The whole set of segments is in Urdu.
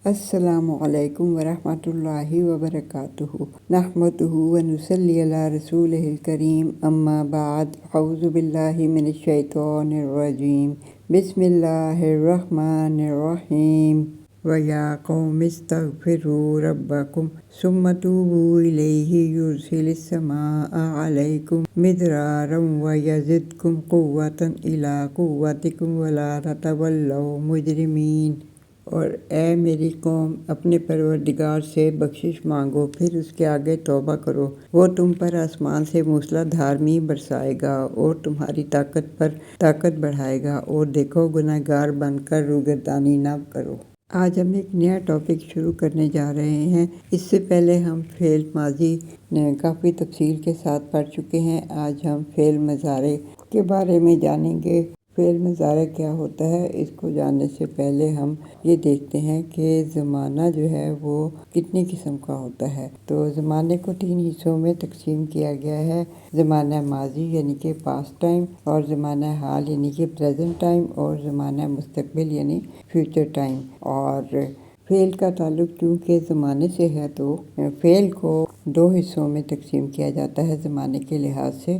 السلام علیکم ورحمۃ اللہ وبرکاتہ نحمدہ ونصلی علی رسولہ الکریم اما بعد اعوذ باللہ من الشیطان الرجیم بسم اللہ الرحمن الرحیم وَيَا قَوْمِ اسْتَغْفِرُوا رَبَّكُمْ ثُمَّ تُوبُوا إِلَيْهِ يُرْسِلِ السَّمَاءَ عَلَيْكُمْ مِدْرَارًا وَيَزِدْكُمْ قُوَّةً إِلَىٰ قُوَّتِكُمْ وَلَا تَتَوَلَّوْا مُجْرِمِينَ۔ اور اے میری قوم، اپنے پروردگار سے بخشش مانگو، پھر اس کے آگے توبہ کرو۔ وہ تم پر آسمان سے موسلا دھار می برسائے گا اور تمہاری طاقت پر طاقت بڑھائے گا، اور دیکھو گناہ گار بن کر روگردانی نہ کرو۔ آج ہم ایک نیا ٹاپک شروع کرنے جا رہے ہیں۔ اس سے پہلے ہم فعل ماضی کافی تفصیل کے ساتھ پڑھ چکے ہیں۔ آج ہم فعل مضارع کے بارے میں جانیں گے۔ فعل مضارع کیا ہوتا ہے، اس کو جاننے سے پہلے ہم یہ دیکھتے ہیں کہ زمانہ جو ہے وہ کتنی قسم کا ہوتا ہے۔ تو زمانے کو 3 حصوں میں تقسیم کیا گیا ہے: زمانہ ماضی یعنی کہ پاسٹ ٹائم، اور زمانہ حال یعنی کہ پریزنٹ ٹائم، اور زمانہ مستقبل یعنی فیوچر ٹائم۔ اور فعل کا تعلق چونکہ زمانے سے ہے تو فعل کو 2 حصوں میں تقسیم کیا جاتا ہے زمانے کے لحاظ سے۔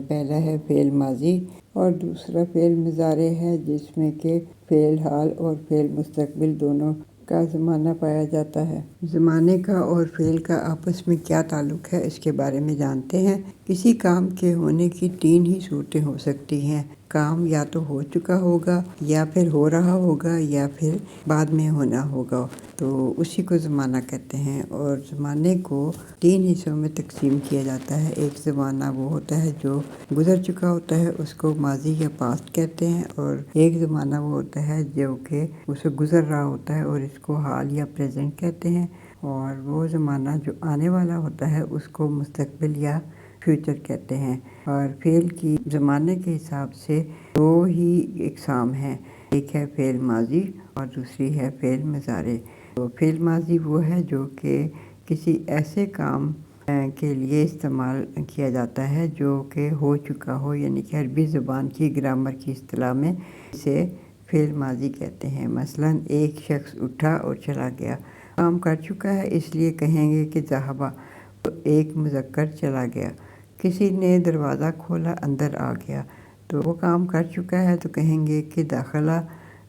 پہلا ہے فعل ماضی اور دوسرا فعل مضارع ہے، جس میں کہ فعل حال اور فعل مستقبل دونوں کا زمانہ پایا جاتا ہے۔ زمانے کا اور فعل کا آپس میں کیا تعلق ہے، اس کے بارے میں جانتے ہیں۔ کسی کام کے ہونے کی 3 ہی صورتیں ہو سکتی ہیں: کام یا تو ہو چکا ہوگا، یا پھر ہو رہا ہوگا، یا پھر بعد میں ہونا ہوگا، تو اسی کو زمانہ کہتے ہیں۔ اور زمانے کو 3 حصوں میں تقسیم کیا جاتا ہے۔ ایک زمانہ وہ ہوتا ہے جو گزر چکا ہوتا ہے، اس کو ماضی یا پاسٹ کہتے ہیں، اور ایک زمانہ وہ ہوتا ہے جو کہ اسے گزر رہا ہوتا ہے، اور اس کو حال یا پریزنٹ کہتے ہیں۔ اور وہ زمانہ جو آنے والا ہوتا ہے اس کو مستقبل یا فیوچر کہتے ہیں۔ اور فعل کی زمانے کے حساب سے 2 ہی اقسام ہیں: ایک ہے فعل ماضی اور دوسری ہے فعل مضارع۔ تو فعل ماضی وہ ہے جو کہ کسی ایسے کام کے لیے استعمال کیا جاتا ہے جو کہ ہو چکا ہو، یعنی کہ عربی زبان کی گرامر کی اصطلاح میں اسے فعل ماضی کہتے ہیں۔ مثلاً ایک شخص اٹھا اور چلا گیا، کام کر چکا ہے اس لیے کہیں گے کہ ذہبہ، تو ایک مذکر چلا گیا۔ کسی نے دروازہ کھولا، اندر آ گیا، تو وہ کام کر چکا ہے تو کہیں گے کہ داخلہ،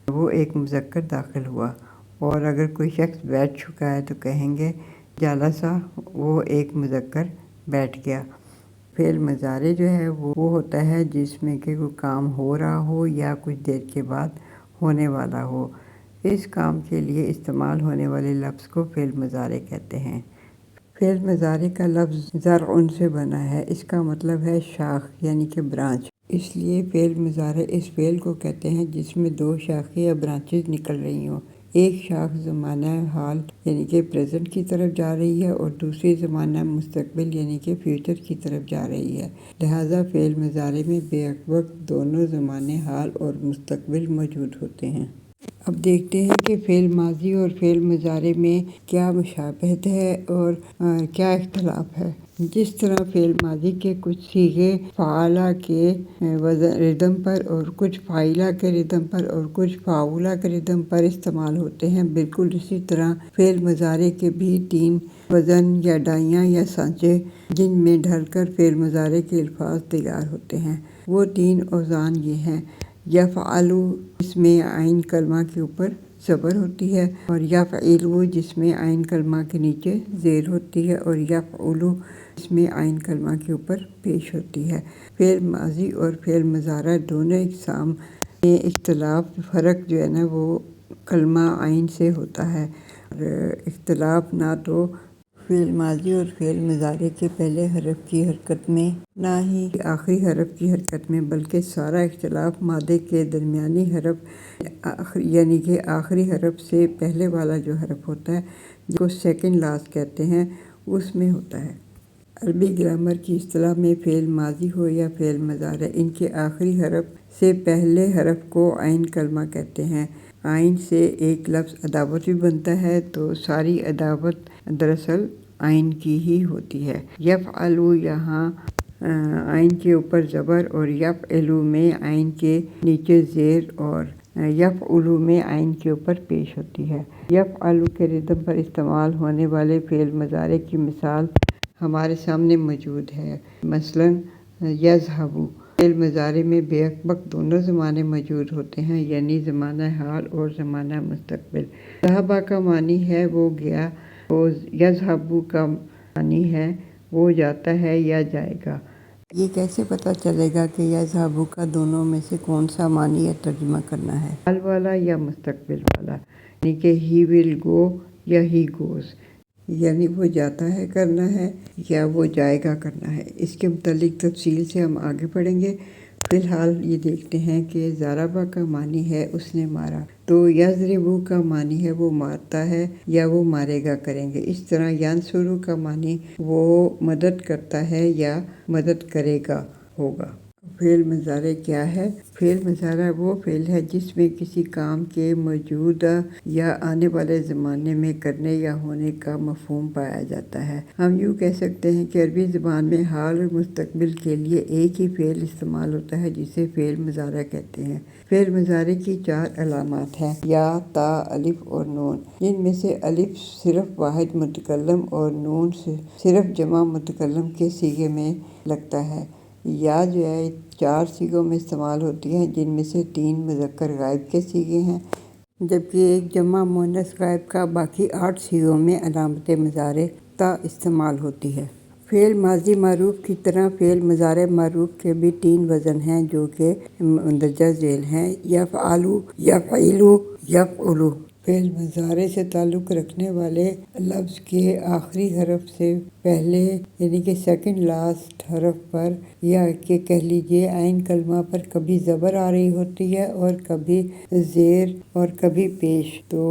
وہ ایک مذکر داخل ہوا۔ اور اگر کوئی شخص بیٹھ چکا ہے تو کہیں گے جلسہ، وہ ایک مذکر بیٹھ گیا۔ فعل مضارع جو ہے وہ ہوتا ہے جس میں کہ کوئی کام ہو رہا ہو یا کچھ دیر کے بعد ہونے والا ہو۔ اس کام کے لیے استعمال ہونے والے لفظ کو فعل مضارع کہتے ہیں۔ فعل مضارع کا لفظ زرع سے بنا ہے۔ اس کا مطلب ہے شاخ یعنی کہ برانچ۔ اس لیے فعل مضارع اس فعل کو کہتے ہیں جس میں 2 شاخیں یا برانچز نکل رہی ہوں۔ ایک شاخ زمانہ حال یعنی کہ پریزنٹ کی طرف جا رہی ہے، اور دوسری زمانہ مستقبل یعنی کہ فیوچر کی طرف جا رہی ہے۔ لہٰذا فعل مضارع میں بیک وقت دونوں زمانے حال اور مستقبل موجود ہوتے ہیں۔ اب دیکھتے ہیں کہ فعل ماضی اور فعل مضارع میں کیا مشابہت ہے اور کیا اختلاف ہے۔ جس طرح فعل ماضی کے کچھ صیغے فعلہ کے ردم پر، اور کچھ فاعلہ کے ردم پر، اور کچھ فاعولہ کے ردم پر استعمال ہوتے ہیں، بالکل اسی طرح فعل مضارع کے بھی 3 وزن یا ڈائیاں یا سانچے جن میں ڈھل کر فعل مضارع کے الفاظ تیار ہوتے ہیں۔ وہ 3 اوزان یہ ہیں: یفعل، جس میں عین کلمہ کے اوپر زبر ہوتی ہے، اور یفعل جس میں عین کلمہ کے نیچے زیر ہوتی ہے، اور یفعل جس میں عین کلمہ کے اوپر پیش ہوتی ہے۔ فعل ماضی اور فعل مضارع دونوں اقسام میں اختلاف، فرق جو ہے نا وہ کلمہ عین سے ہوتا ہے۔ اور اختلاف نہ تو فعل ماضی اور فعل مضارع کے پہلے حرف کی حرکت میں، نہ ہی آخری حرف کی حرکت میں، بلکہ سارا اختلاف مادے کے درمیانی حرف یعنی کہ آخری حرف سے پہلے والا جو حرف ہوتا ہے، جس کو سیکنڈ لاسٹ کہتے ہیں، اس میں ہوتا ہے۔ عربی گرامر کی اصطلاح میں فعل ماضی ہو یا فعل مضارع، ان کے آخری حرف سے پہلے حرف کو عین کلمہ کہتے ہیں۔ عین سے ایک لفظ عداوت بھی بنتا ہے، تو ساری عداوت دراصل عین کی ہی ہوتی ہے۔ یفعل، یہاں عین کے اوپر زبر، اور یفعل میں عین کے نیچے زیر اور یفعلو میں عین کے اوپر پیش ہوتی ہے۔ یفعلو کے ردم پر استعمال ہونے والے فعل مضارع کی مثال ہمارے سامنے موجود ہے۔ مثلاً یذہبو فعل مضارع میں بے وقت دونوں زمانے موجود ہوتے ہیں، یعنی زمانہ حال اور زمانہ مستقبل۔ ذہبہ کا معنی ہے وہ گیا، اور یذہبو کا معنی ہے وہ جاتا ہے یا جائے گا۔ یہ کیسے پتہ چلے گا کہ یذہبو کا دونوں میں سے کون سا معنی یا ترجمہ کرنا ہے؟ حال والا یا مستقبل والا، یعنی کہ ہی ول گو یا ہی گوز، یعنی وہ جاتا ہے کرنا ہے یا وہ جائے گا کرنا ہے۔ اس کے متعلق تفصیل سے ہم آگے پڑھیں گے۔ فی الحال یہ دیکھتے ہیں کہ ضربہ کا معنی ہے اس نے مارا، تو یضربو کا معنی ہے وہ مارتا ہے یا وہ مارے گا کریں گے۔ اس طرح ینصرو کا معنی وہ مدد کرتا ہے یا مدد کرے گا ہوگا۔ فعل مضارع کیا ہے؟ فعل مضارع وہ فعل ہے جس میں کسی کام کے موجودہ یا آنے والے زمانے میں کرنے یا ہونے کا مفہوم پایا جاتا ہے۔ ہم یوں کہہ سکتے ہیں کہ عربی زبان میں حال اور مستقبل کے لیے ایک ہی فعل استعمال ہوتا ہے جسے فعل مضارع کہتے ہیں۔ فعل مضارع کی 4 علامات ہیں: یا، تا، الف اور نون، جن میں سے الف صرف واحد متکلم اور نون صرف جمع متکلم کے صیغے میں لگتا ہے۔ یا جو ہے 4 صیغوں میں استعمال ہوتی ہے، جن میں سے 3 مذکر غائب کے صیغے ہیں، جبکہ ایک جمع مؤنث غائب کا۔ باقی 8 صیغوں میں علامت مضارع تا استعمال ہوتی ہے۔ فعل ماضی معروف کی طرح فعل مضارع معروف کے بھی 3 وزن ہیں جو کہ مندرجہ ذیل ہیں: یفعلو، یفعلو، یفعلو۔ فعل مضارع سے تعلق رکھنے والے لفظ کے آخری حرف سے پہلے، یعنی کہ سیکنڈ لاسٹ حرف پر، یا کہ کہہ لیجیے عین کلمہ پر کبھی زبر آ رہی ہوتی ہے اور کبھی زیر اور کبھی پیش۔ تو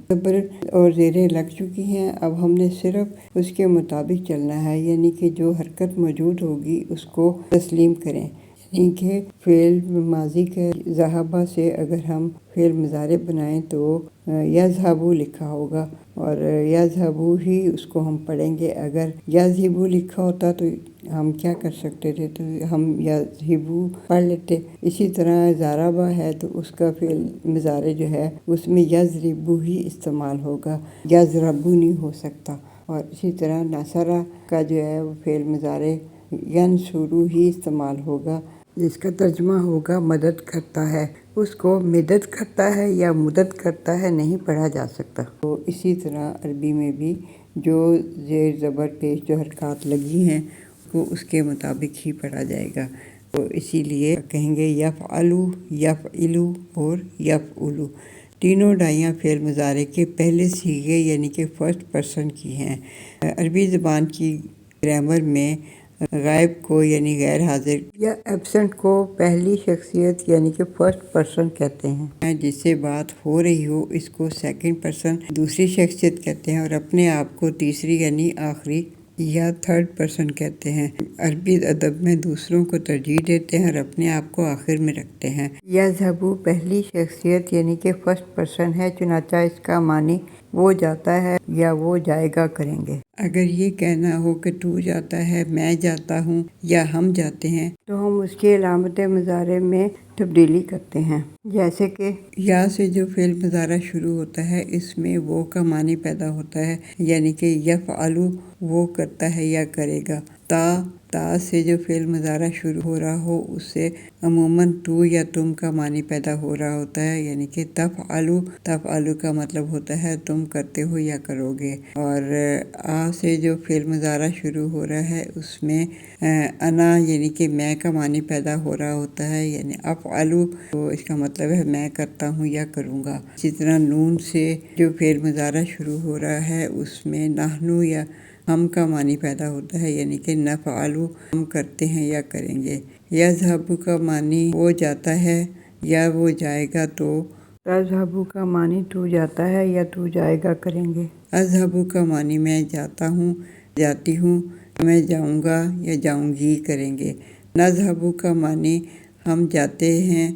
زبر اور زیریں لگ چکی ہیں، اب ہم نے صرف اس کے مطابق چلنا ہے، یعنی کہ جو حرکت موجود ہوگی اس کو تسلیم کریں۔ یعنی کہ فعل ماضی کے ذہبہ سے اگر ہم فعل مضارع بنائیں تو یذہبو لکھا ہوگا، اور یذہبو ہی اس کو ہم پڑھیں گے۔ اگر یذہبو لکھا ہوتا تو ہم کیا کر سکتے تھے؟ تو ہم یذہبو پڑھ لیتے۔ اسی طرح ضربہ ہے تو اس کا فعل مضارع جو ہے اس میں یضربو ہی استعمال ہوگا، یضربو نہیں ہو سکتا۔ اور اسی طرح نصرہ کا جو ہے وہ فعل مضارع ینصرو ہی استعمال ہوگا، جس کا ترجمہ ہوگا مدد کرتا ہے۔ اس کو مدد کرتا ہے یا مدد کرتا ہے نہیں پڑھا جا سکتا۔ تو اسی طرح عربی میں بھی جو زیر زبر پیش جو حرکات لگی ہیں وہ اس کے مطابق ہی پڑھا جائے گا۔ تو اسی لیے کہیں گے یفعلو، یفعلو اور یفعلو۔ تینوں ڈائیاں فعل مضارع کے پہلے صیغے یعنی کہ فرسٹ پرسن کی ہیں۔ عربی زبان کی گرامر میں غائب کو یعنی غیر حاضر یا ایبسنٹ کو پہلی شخصیت یعنی کہ فرسٹ پرسن کہتے ہیں۔ جس سے بات ہو رہی ہو اس کو سیکنڈ پرسن دوسری شخصیت کہتے ہیں، اور اپنے آپ کو تیسری یعنی آخری یا تھرڈ پرسن کہتے ہیں۔ عربی ادب میں دوسروں کو ترجیح دیتے ہیں اور اپنے آپ کو آخر میں رکھتے ہیں۔ یذہبو پہلی شخصیت یعنی کہ فرسٹ پرسن ہے، چنانچہ اس کا معنی وہ جاتا ہے یا وہ جائے گا کریں گے۔ اگر یہ کہنا ہو کہ تو جاتا ہے، میں جاتا ہوں یا ہم جاتے ہیں، تو ہم اس کی علامت مضارع میں تبدیلی کرتے ہیں۔ جیسے کہ یا سے جو فعل مضارع شروع ہوتا ہے اس میں وہ کا معنی پیدا ہوتا ہے، یعنی کہ یفعلو وہ کرتا ہے یا کرے گا۔ تا سے جو فعل مضارع شروع ہو رہا ہو اس سے عموماً تو یا تم کا معنی پیدا ہو رہا ہوتا ہے، یعنی کہ تفعلو، تفعلو کا مطلب ہوتا ہے تم کرتے ہو یا کرو گے۔ اور سے جو فعل مضارع شروع ہو رہا ہے اس میں انا یعنی کہ میں کا معنی پیدا ہو رہا ہوتا ہے، یعنی افعلو، تو اس کا مطلب ہے میں کرتا ہوں یا کروں گا۔ اسی طرح نون سے جو فعل مضارع شروع ہو رہا ہے اس میں نحنو یا ہم کا معنی پیدا ہوتا ہے، یعنی کہ نفعلو ہم کرتے ہیں یا کریں گے۔ یذہبو کا معنی وہ جاتا ہے یا وہ جائے گا، تو تذہبو کا معنی تو جاتا ہے یا تو جائے گا کریں گے۔ اذہبو کا معنی میں جاتا ہوں، جاتی ہوں، میں جاؤں گا یا جاؤں گی کریں گے۔ نذہبو کا معنی ہم جاتے ہیں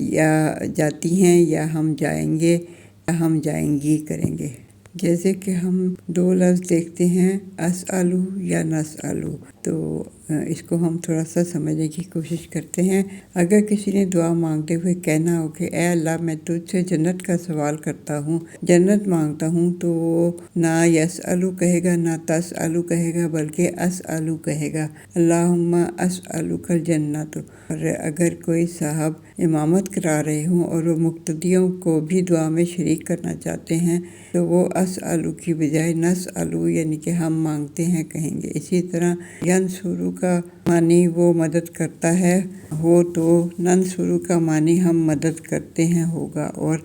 یا جاتی ہیں یا ہم جائیں گے یا ہم جائیں گی کریں گے۔ جیسے کہ ہم 2 لفظ دیکھتے ہیں اسألو یا نسألو، تو اس کو ہم تھوڑا سا سمجھنے کی کوشش کرتے ہیں۔ اگر کسی نے دعا مانگتے ہوئے کہنا ہو کہ اے اللہ میں تجھ سے جنت کا سوال کرتا ہوں، جنت مانگتا ہوں، تو وہ نہ یسألو کہے گا، نہ تسألو کہے گا، بلکہ اسألو کہے گا، اللہم اسألک الجنت۔ اور اگر کوئی صاحب امامت کرا رہے ہوں اور وہ مقتدیوں کو بھی دعا میں شریک کرنا چاہتے ہیں تو وہ اسألو کی بجائے نسألو یعنی کہ ہم مانگتے ہیں کہیں گے۔ اسی طرح ینصرو کا معنی وہ مدد کرتا ہے ہو تو ننصرو کا معنی ہم مدد کرتے ہیں ہوگا، اور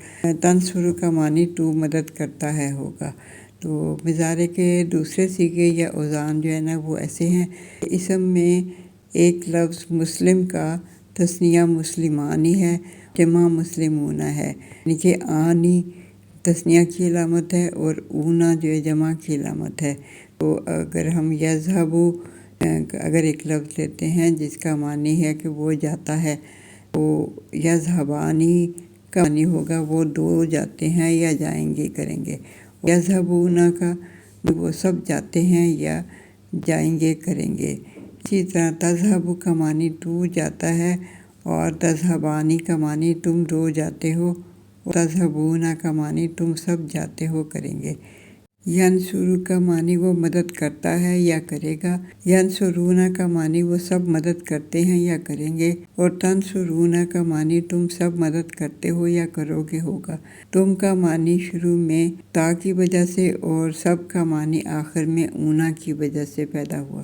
تنصرو کا معنی تو مدد کرتا ہے ہوگا۔ تو مضارع کے دوسرے صیغے یا اوزان جو ہے نا وہ ایسے ہیں۔ اسم میں ایک لفظ مسلم کا تثنیہ مسلمانی ہے، جمع مسلمون ہے، یعنی کہ آنی تثنیہ کی علامت ہے اور اونا جو ہے جمع کی علامت ہے۔ تو اگر ہم یذہبو اگر ایک لفظ لیتے ہیں جس کا معنی ہے کہ وہ جاتا ہے، تو یذہبانی کا معنی ہوگا وہ دو جاتے ہیں یا جائیں گے کریں گے۔ یذہبونا کا وہ سب جاتے ہیں یا جائیں گے کریں گے۔ اسی طرح تذہبو کا معنی تو جاتا ہے، اور تذہبانی کا معنی تم دو جاتے ہو، تذہبونا کا معنی تم سب جاتے ہو کریں گے۔ ینصرو کا معنی وہ مدد کرتا ہے یا کرے گا، ینصرونا کا معنی وہ سب مدد کرتے ہیں یا کریں گے، اور تنصرونا کا معنی تم سب مدد کرتے ہو یا کرو گے ہوگا۔ تم کا معنی شروع میں تا کی وجہ سے اور سب کا معنی آخر میں اونا کی وجہ سے پیدا ہوا۔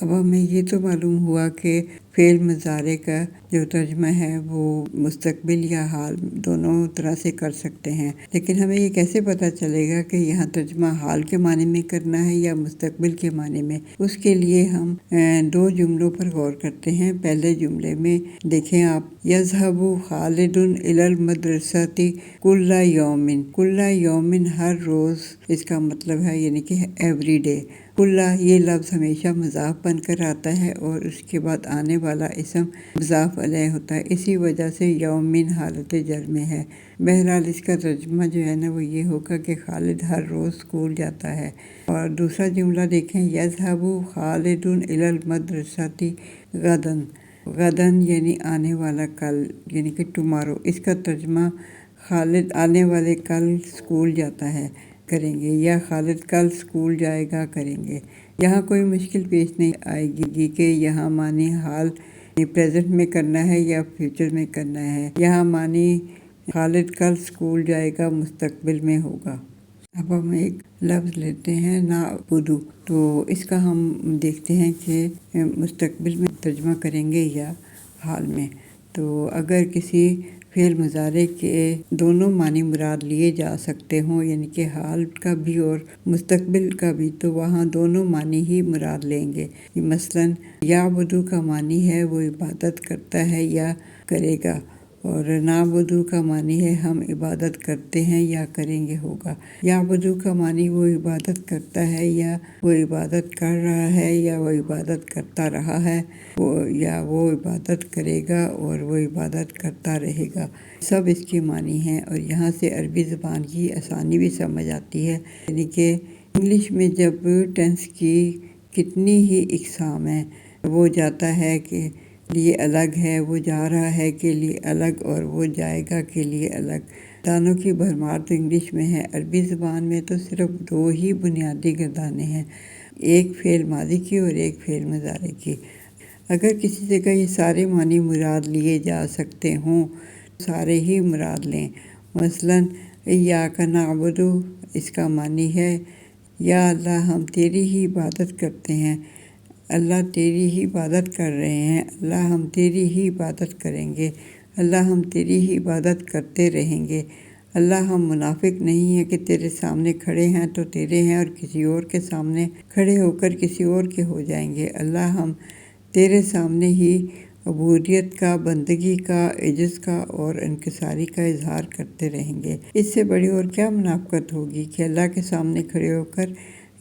اب ہمیں یہ تو معلوم ہوا کہ فعل مضارع کا جو ترجمہ ہے وہ مستقبل یا حال دونوں طرح سے کر سکتے ہیں، لیکن ہمیں یہ کیسے پتہ چلے گا کہ یہاں ترجمہ حال کے معنی میں کرنا ہے یا مستقبل کے معنی میں؟ اس کے لیے ہم دو جملوں پر غور کرتے ہیں۔ پہلے جملے میں دیکھیں آپ، یذہب خالد الی المدرسۃ کل یوم، کل یوم ہر روز، اس کا مطلب ہے یعنی کہ ایوری ڈے۔ کل یہ لفظ ہمیشہ مضاف بن کر آتا ہے اور اس کے بعد آنے والا اسم مضاف علیہ ہوتا ہے، اسی وجہ سے یومن حالت جر میں ہے۔ بہرحال اس کا ترجمہ جو ہے نا وہ یہ ہوگا کہ خالد ہر روز اسکول جاتا ہے۔ اور دوسرا جملہ دیکھیں، یذہب خالد الی المدرسۃ غداً، غداً یعنی آنے والا کل، یعنی کہ ٹمارو۔ اس کا ترجمہ خالد آنے والے کل اسکول جاتا ہے کریں گے، یا خالد کل اسکول جائے گا کریں گے۔ یہاں کوئی مشکل پیش نہیں آئے گی کہ یہاں معنی حال پریزنٹ میں کرنا ہے یا فیوچر میں کرنا ہے۔ یہاں معنی خالد کل اسکول جائے گا مستقبل میں ہوگا۔ اب ہم ایک لفظ لیتے ہیں نعبدو، تو اس کا ہم دیکھتے ہیں کہ مستقبل میں ترجمہ کریں گے یا حال میں۔ تو اگر کسی فعل مضارع کے دونوں معنی مراد لیے جا سکتے ہوں، یعنی کہ حال کا بھی اور مستقبل کا بھی، تو وہاں دونوں معنی ہی مراد لیں گے۔ مثلاً یعبدو کا معنی ہے وہ عبادت کرتا ہے یا کرے گا، اور نعبدو کا معنی ہے ہم عبادت کرتے ہیں یا کریں گے ہوگا۔ یعبدو کا معنی وہ عبادت کرتا ہے یا وہ عبادت کر رہا ہے یا وہ عبادت کرتا رہا ہے، یا وہ عبادت کرے گا اور وہ عبادت کرتا رہے گا، سب اس کے معنی ہیں۔ اور یہاں سے عربی زبان کی آسانی بھی سمجھ آتی ہے، یعنی کہ انگلش میں جب ٹینس کی کتنی ہی اقسام ہیں، وہ جاتا ہے کہ لیے الگ ہے، وہ جا رہا ہے کے لیے الگ، اور وہ جائے گا کے لیے الگ۔ گردانوں کی بھرمار تو انگلش میں ہے، عربی زبان میں تو صرف دو ہی بنیادی گردانیں ہیں، ایک فعل ماضی کی اور ایک فعل مضارع کی۔ اگر کسی جگہ یہ سارے معنی مراد لیے جا سکتے ہوں، سارے ہی مراد لیں۔ مثلاً ایاک نعبد، اس کا معنی ہے یا اللہ ہم تیری ہی عبادت کرتے ہیں، اللہ تیری ہی عبادت کر رہے ہیں، اللہ ہم تیری ہی عبادت کریں گے، اللہ ہم تیری ہی عبادت کرتے رہیں گے، اللہ ہم منافق نہیں ہیں کہ تیرے سامنے کھڑے ہیں تو تیرے ہیں اور کسی اور کے سامنے کھڑے ہو کر کسی اور کے ہو جائیں گے، اللہ ہم تیرے سامنے ہی عبودیت کا، بندگی کا، عجز کا اور انکساری کا اظہار کرتے رہیں گے۔ اس سے بڑی اور کیا منافقت ہوگی کہ اللہ کے سامنے کھڑے ہو کر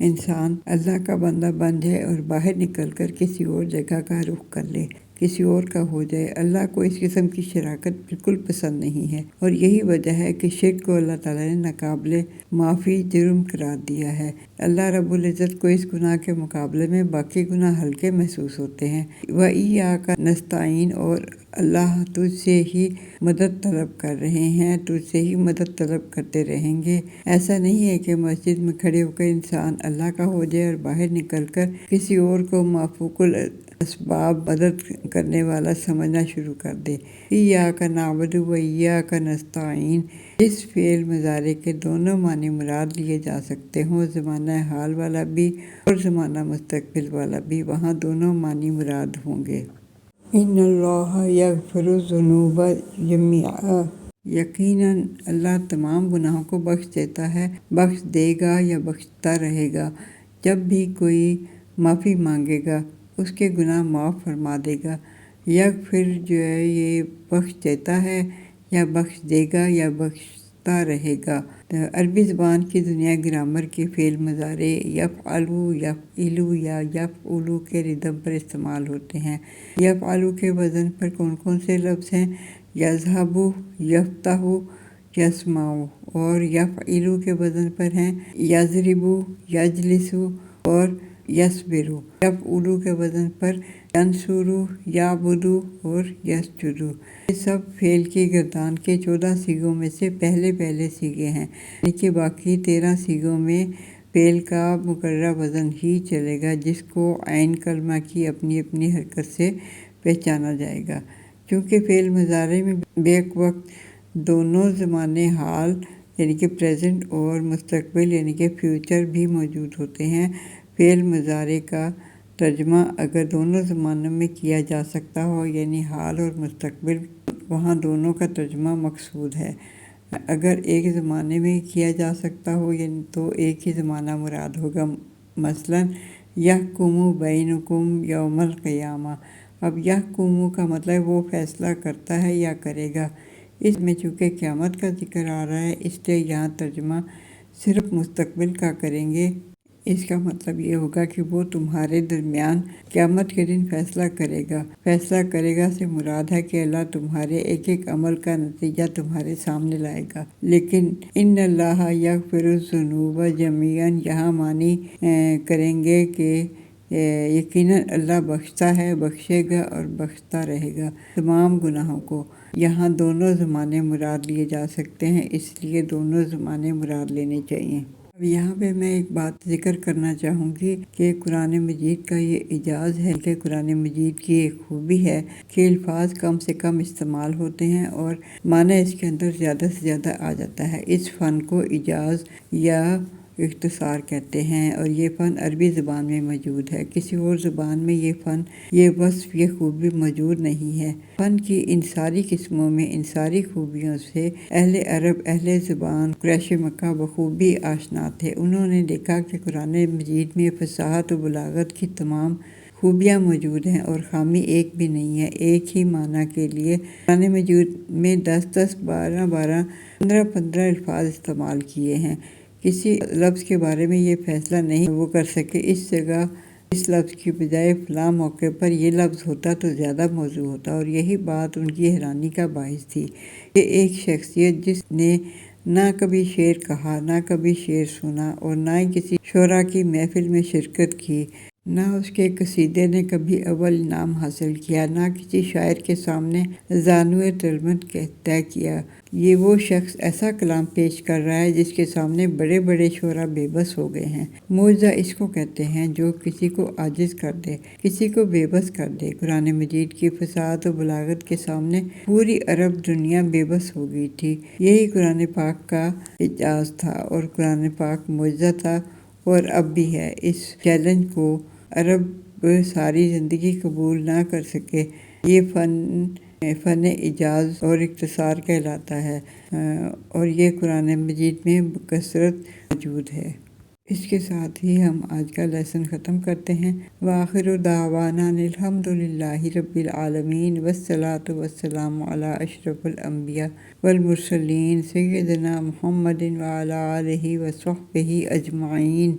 انسان اللہ کا بندہ بن جائے اور باہر نکل کر کسی اور جگہ کا رخ کر لے۔ کسی اور کا ہو جائے۔ اللہ کو اس قسم کی شراکت بالکل پسند نہیں ہے، اور یہی وجہ ہے کہ شرک کو اللہ تعالیٰ نے ناقابل معافی جرم قرار دیا ہے۔ اللہ رب العزت کو اس گناہ کے مقابلے میں باقی گناہ ہلکے محسوس ہوتے ہیں۔ وَإِيَّاكَ نَسْتَعِينُ، اور اللہ تجھ سے ہی مدد طلب کر رہے ہیں، تجھ سے ہی مدد طلب کرتے رہیں گے۔ ایسا نہیں ہے کہ مسجد میں کھڑے ہو کر انسان اللہ کا ہو جائے اور باہر نکل کر کسی اور کو مافوق الاسباب مدد کرنے والا سمجھنا شروع کر دے۔ ایاک نعبد و ایاک نستعین، جس فعل مضارع کے دونوں معنی مراد لیے جا سکتے ہوں، زمانہ حال والا بھی اور زمانہ مستقبل والا بھی، وہاں دونوں معنی مراد ہوں گے۔ ان اللہ یغفر الذنوب جميعا، یقیناً اللہ تمام گناہوں کو بخش دیتا ہے، بخش دے گا یا بخشتا رہے گا۔ جب بھی کوئی معافی مانگے گا اس کے گناہ معاف فرما دے گا۔ یغفر جو ہے یہ بخش دیتا ہے، یا بخش دے گا یا بخشتا رہے گا۔ عربی زبان کی دنیا گرامر کے فعل مضارع یفعلو، یفعلو یا یفعلو کے ردم پر استعمال ہوتے ہیں۔ یفعلو کے وزن پر کون کون سے لفظ ہیں؟ یذہب، یفتح، یسمع، اور یفعلو کے وزن پر ہیں یضرب، یجلس اور یصبر۔ یفعلو کے وزن پر ینصر، یعبد اور یسجد۔ یہ سب فعل کی گردان کے 14 صیغوں میں سے پہلے صیغے ہیں، یعنی کہ باقی 13 صیغوں میں فعل کا مقررہ وزن ہی چلے گا، جس کو عین کلمہ کی اپنی اپنی حرکت سے پہچانا جائے گا۔ چونکہ فعل مضارع میں بیک وقت دونوں زمانے حال یعنی کہ پریزنٹ اور مستقبل یعنی کہ فیوچر بھی موجود ہوتے ہیں، فعل مضارع کا ترجمہ اگر دونوں زمانوں میں کیا جا سکتا ہو یعنی حال اور مستقبل، وہاں دونوں کا ترجمہ مقصود ہے۔ اگر ایک زمانے میں کیا جا سکتا ہو یعنی تو ایک ہی زمانہ مراد ہوگا۔ مثلاً یحکم بینکم یوم القیامہ۔ اب یحکم کا مطلب وہ فیصلہ کرتا ہے یا کرے گا۔ اس میں چونکہ قیامت کا ذکر آ رہا ہے، اس لیے یہاں ترجمہ صرف مستقبل کا کریں گے۔ اس کا مطلب یہ ہوگا کہ وہ تمہارے درمیان قیامت کے دن فیصلہ کرے گا۔ فیصلہ کرے گا سے مراد ہے کہ اللہ تمہارے ایک ایک عمل کا نتیجہ تمہارے سامنے لائے گا۔ لیکن ان اللہ یغفر الذنوب جميعا یہاں معنی کریں گے کہ یقیناً اللہ بخشتا ہے، بخشے گا اور بخشتا رہے گا تمام گناہوں کو۔ یہاں دونوں زمانے مراد لیے جا سکتے ہیں، اس لیے دونوں زمانے مراد لینے چاہیے۔ اب یہاں پہ میں ایک بات ذکر کرنا چاہوں گی کہ قرآن مجید کا یہ اعجاز ہے کہ قرآن مجید کی ایک خوبی ہے کہ الفاظ کم سے کم استعمال ہوتے ہیں اور معنی اس کے اندر زیادہ سے زیادہ آ جاتا ہے۔ اس فن کو اعجاز یا اختصار کہتے ہیں، اور یہ فن عربی زبان میں موجود ہے۔ کسی اور زبان میں یہ فن، یہ وصف، یہ خوبی موجود نہیں ہے۔ فن کی ان ساری قسموں میں، ان ساری خوبیوں سے اہل عرب، اہل زبان قریش مکہ بخوبی آشنا تھے۔ انہوں نے دیکھا کہ قرآن مجید میں فصاحت و بلاغت کی تمام خوبیاں موجود ہیں اور خامی ایک بھی نہیں ہے۔ ایک ہی معنی کے لیے قرآن مجید میں 10 12 15 الفاظ استعمال کیے ہیں۔ کسی لفظ کے بارے میں یہ فیصلہ نہیں وہ کر سکے اس جگہ اس لفظ کی بجائے فلاں موقع پر یہ لفظ ہوتا تو زیادہ موزوں ہوتا، اور یہی بات ان کی حیرانی کا باعث تھی کہ ایک شخصیت جس نے نہ کبھی شعر کہا، نہ کبھی شعر سنا، اور نہ ہی کسی شعراء کی محفل میں شرکت کی، نہ اس کے قصیدے نے کبھی اول انعام حاصل کیا، نہ کسی شاعر کے سامنے زانوئے طلبت طے کیا، یہ وہ شخص ایسا کلام پیش کر رہا ہے جس کے سامنے بڑے بڑے شعراء بے بس ہو گئے ہیں۔ معجزہ اس کو کہتے ہیں جو کسی کو عاجز کر دے، کسی کو بے بس کر دے۔ قرآن مجید کی فصاحت و بلاغت کے سامنے پوری عرب دنیا بے بس ہو گئی تھی۔ یہی قرآن پاک کا اعجاز تھا، اور قرآن پاک معجزہ تھا اور اب بھی ہے۔ اس چیلنج کو عرب ساری زندگی قبول نہ کر سکے۔ یہ فن اعجاز اور اختصار کہلاتا ہے، اور یہ قرآن مجید میں بکثرت موجود ہے۔ اس کے ساتھ ہی ہم آج کا لیسن ختم کرتے ہیں۔ وآخر دعوانا الحمد للہ رب العالمین، والصلاة والسلام علی اشرف الانبیاء والمرسلین سیدنا محمد وعلی آلہ وصحبہ اجمعین۔